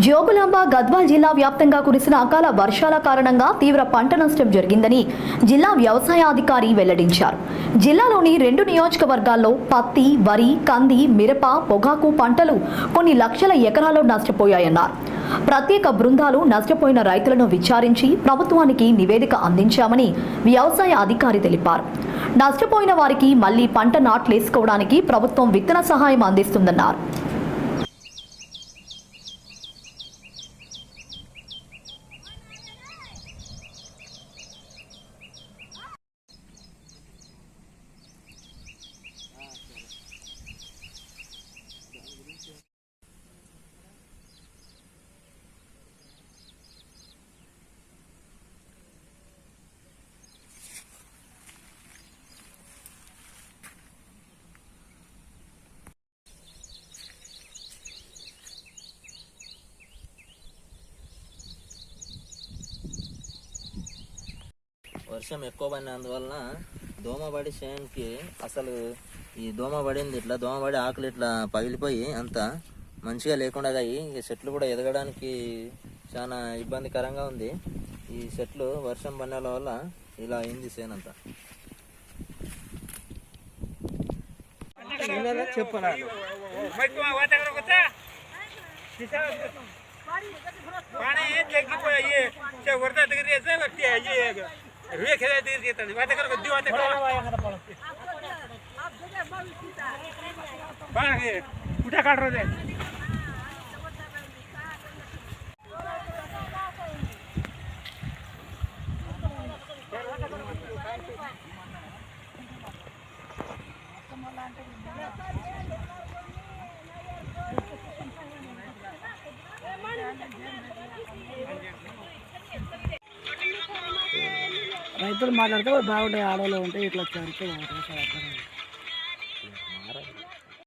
జోగులాంబ గద్వాల్ జిల్లా వ్యాప్తంగా కురిసిన అకాల వర్షాల కారణంగా తీవ్ర పంట నష్టం జరిగిందని జిల్లా వ్యవసాయ అధికారి వెల్లడించారు. జిల్లాలోని 2 నియోజకవర్గాల్లో పత్తి, వరి, కంది, మిరప, పొగాకు పంటలు కొన్ని లక్షల ఎకరాల్లో నష్టపోయాయన్నారు. ప్రత్యేక బృందాలు నష్టపోయిన రైతులను విచారించి ప్రభుత్వానికి నివేదిక అందించామని వ్యవసాయ అధికారి తెలిపారు. నష్టపోయిన వారికి మళ్లీ పంట నాట్లేసుకోవడానికి ప్రభుత్వం విత్తన సహాయం అందిస్తుందన్నారు. వర్షం ఎక్కువ పడినందువలన దోమబడి చేనుకి అసలు ఈ దోమ పడింది, ఇట్లా దోమబడి ఆకులు ఇట్లా పగిలిపోయి అంత మంచిగా లేకుండా అయ్యి ఈ చెట్లు కూడా ఎదగడానికి చాలా ఇబ్బందికరంగా ఉంది. ఈ చెట్లు వర్షం పడిన వల్ల ఇలా అయింది చేను అంతా. कुठे काढ रे రైతులు మాట్లాడితే బాగుంటాయి, ఆడవాళ్ళు ఉంటే ఇట్లా చరిత్ర